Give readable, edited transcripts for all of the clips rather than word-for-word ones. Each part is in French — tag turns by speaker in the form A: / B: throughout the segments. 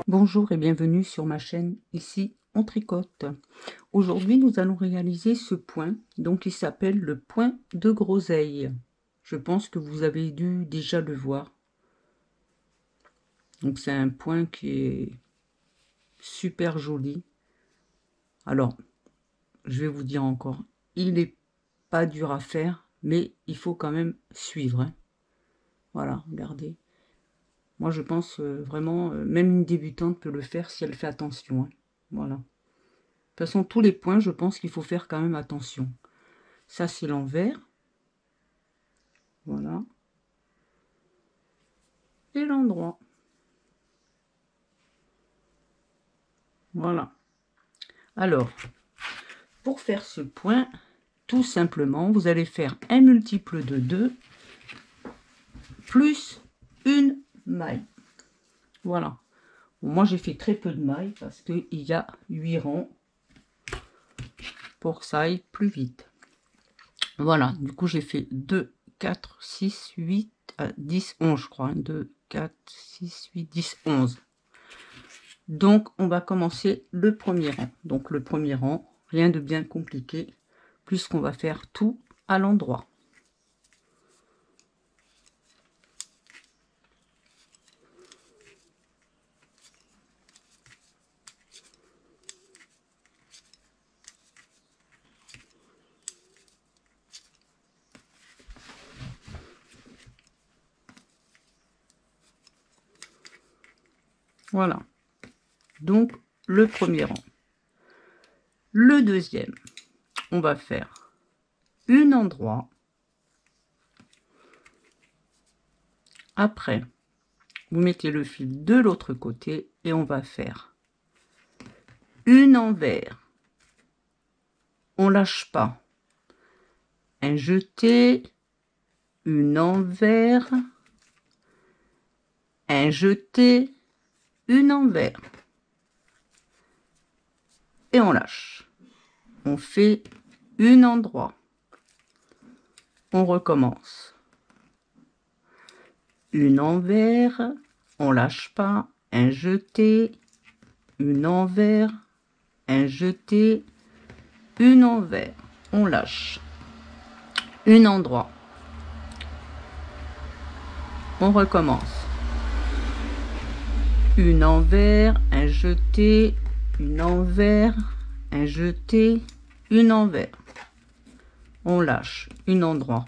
A: Bonjour et bienvenue sur ma chaîne, ici on tricote. Aujourd'hui nous allons réaliser ce point, donc il s'appelle le point de groseille. Je pense que vous avez dû déjà le voir. Donc c'est un point qui est super joli. Alors, je vais vous dire encore, il n'est pas dur à faire, mais il faut quand même suivre, hein. Voilà, regardez. Moi je pense vraiment, même une débutante peut le faire si elle fait attention, hein. Voilà. De toute façon, tous les points, je pense qu'il faut faire quand même attention. Ça, c'est l'envers. Voilà. Et l'endroit. Voilà. Alors, pour faire ce point, tout simplement, vous allez faire un multiple de 2 plus une maille. Voilà. Bon, moi, j'ai fait très peu de mailles parce qu'il y a 8 rangs pour que ça aille plus vite. Voilà. Du coup, j'ai fait 2, 4, 6, 8, 10, 11, je crois. 2, 4, 6, 8, 10, 11. Donc, on va commencer le premier rang. Donc, le premier rang, rien de bien compliqué, puisqu'on va faire tout à l'endroit. Voilà. Donc, le premier rang. Le deuxième, on va faire un endroit. Après, vous mettez le fil de l'autre côté et on va faire une envers. On lâche pas. Un jeté, une envers, un jeté, une envers. Et on lâche. On fait un endroit. On recommence. Une envers, on lâche pas, un jeté, une envers, un jeté, une envers, on lâche, un endroit, on recommence, une envers, un jeté, une envers, un jeté, une envers, on lâche, un endroit,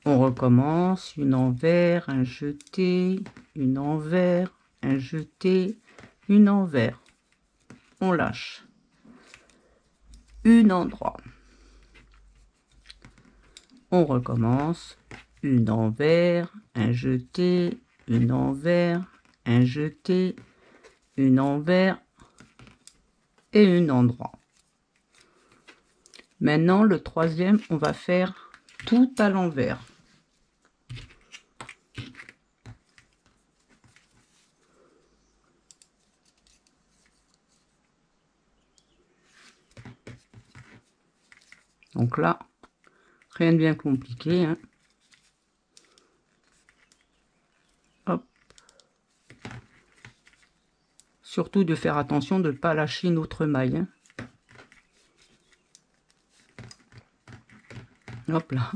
A: on recommence, une envers, un jeté, une envers, un jeté, une envers, on lâche, un endroit, on recommence, une envers, un jeté, une envers, un jeté, une envers et une endroit. Maintenant le troisième, on va faire tout à l'envers. Donc là, rien de bien compliqué, hein. Hop. Surtout de faire attention de ne pas lâcher notre maille, hein. Hop là.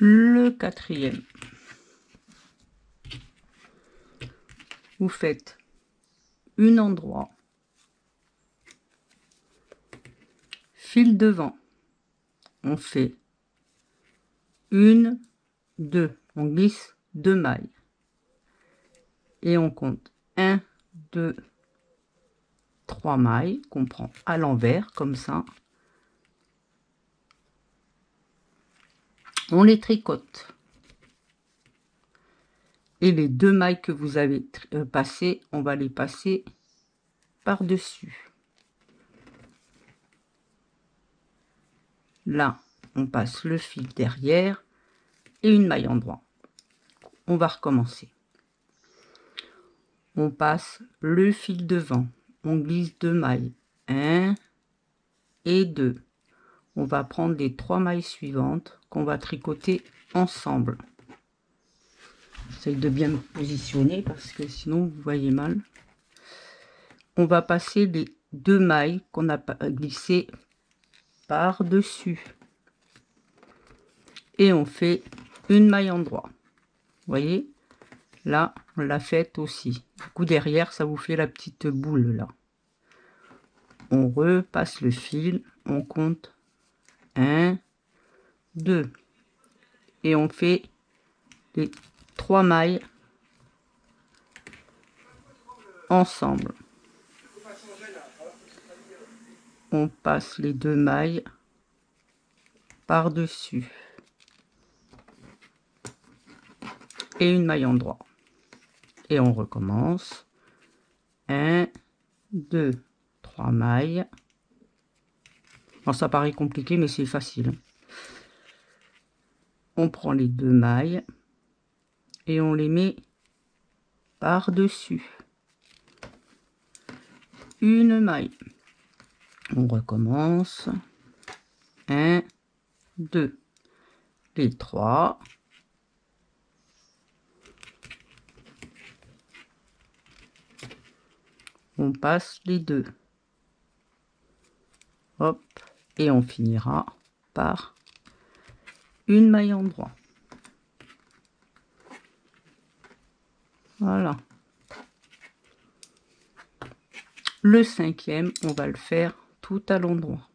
A: Le quatrième, vous faites un endroit, fil devant, on fait une, deux, on glisse 2 mailles et on compte 1, 2, 3 mailles qu'on prend à l'envers comme ça. On les tricote et les 2 mailles que vous avez passées, on va les passer par-dessus. Là, on passe le fil derrière et une maille en droit. On va recommencer. On passe le fil devant, on glisse 2 mailles, 1 et 2. On va prendre les 3 mailles suivantes qu'on va tricoter ensemble. J'essaie de bien me positionner parce que sinon vous voyez mal. On va passer les 2 mailles qu'on a glissées par-dessus. Et on fait une maille en droit. Vous voyez? Là, on l'a faite aussi. Du coup, derrière, ça vous fait la petite boule là. On repasse le fil, on compte 1, 2. Et on fait les 3 mailles ensemble. On passe les 2 mailles par-dessus. Et une maille en droit. Et on recommence. 1, 2, 3 mailles. Bon, ça paraît compliqué, mais c'est facile. On prend les 2 mailles et on les met par-dessus. Une maille. On recommence. 1, 2, les 3. On passe les 2. Hop. Et on finira par une maille en droit. Voilà. Le 5e, on va le faire tout à l'endroit.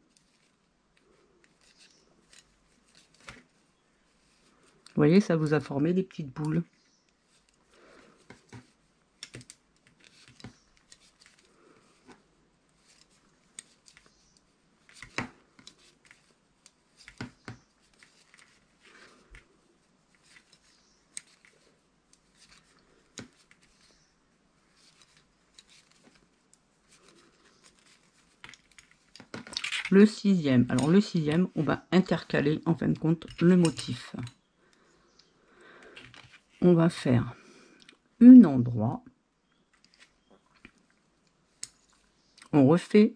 A: Vous voyez, ça vous a formé des petites boules. Le 6e, alors le 6e, on va intercaler en fin de compte le motif. On va faire un endroit, on refait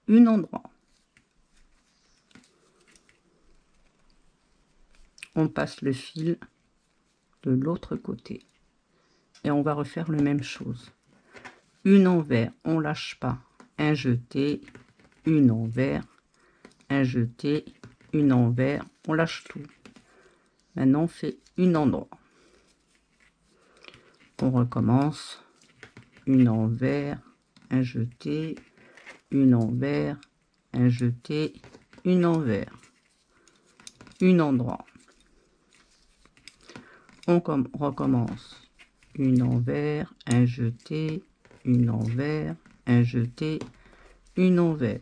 A: un endroit, on passe le fil de l'autre côté et on va refaire la même chose. Une envers, on lâche pas, un jeté, une envers, un jeté, une envers, on lâche tout. Maintenant on fait une endroit. On recommence, une envers, un jeté, une envers, un jeté, une envers, une endroit. On recommence, une envers, un jeté, une envers, un jeté, une envers,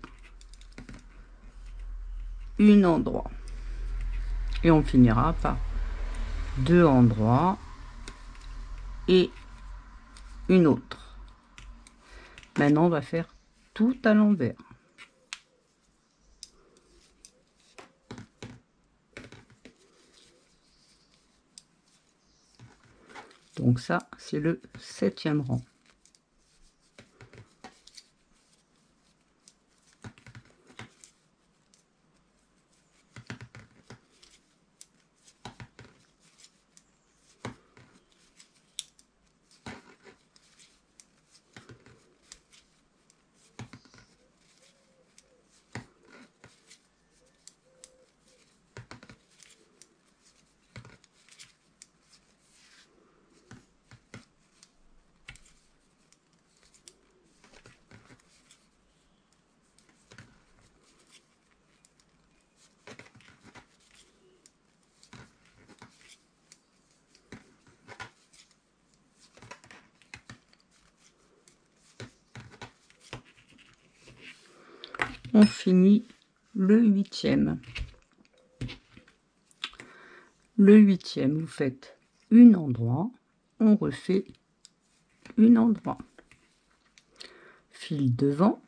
A: une endroit. Et on finira par 2 endroits et une autre. Maintenant, on va faire tout à l'envers. Donc ça, c'est le 7e rang. on finit le 8e. Le 8e, vous faites une endroit, on refait une endroit. Fil devant,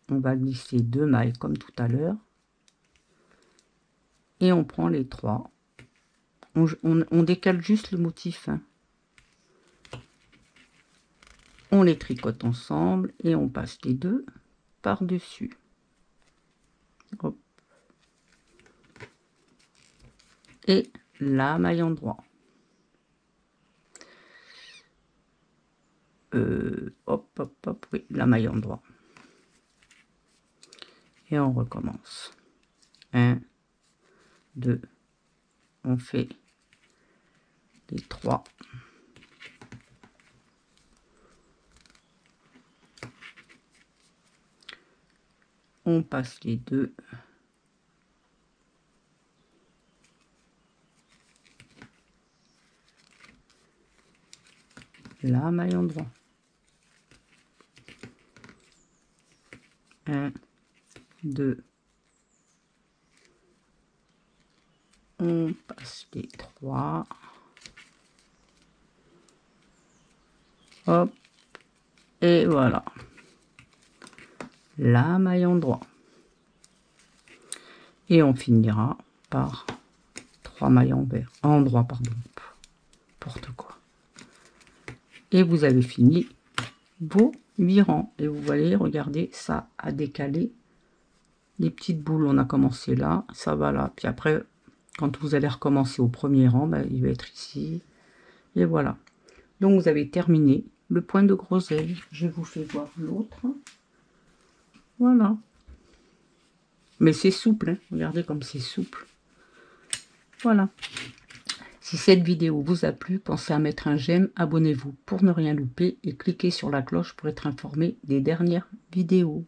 A: on va glisser 2 mailles comme tout à l'heure. Et on prend les 3. On décale juste le motif. Hein. On les tricote ensemble et on passe les 2 par-dessus. Hop. Et la maille endroit. Hop, hop, hop, oui, la maille endroit. Et on recommence. 1, 2, on fait les 3. On passe les 2. La maille endroit. 1, 2. On passe les 3. Hop. Et voilà. La maille endroit. Et on finira par 3 mailles endroit, pardon. N'importe quoi. Et vous avez fini vos 8 rangs. Et vous voyez, regardez, ça a décalé les petites boules. On a commencé là, ça va là. Puis après, quand vous allez recommencer au premier rang, ben, il va être ici. Et voilà. Donc vous avez terminé le point de groseille. Je vous fais voir l'autre. Voilà. Mais c'est souple, hein. Regardez comme c'est souple. Voilà. Si cette vidéo vous a plu, pensez à mettre un j'aime, abonnez-vous pour ne rien louper et cliquez sur la cloche pour être informé des dernières vidéos.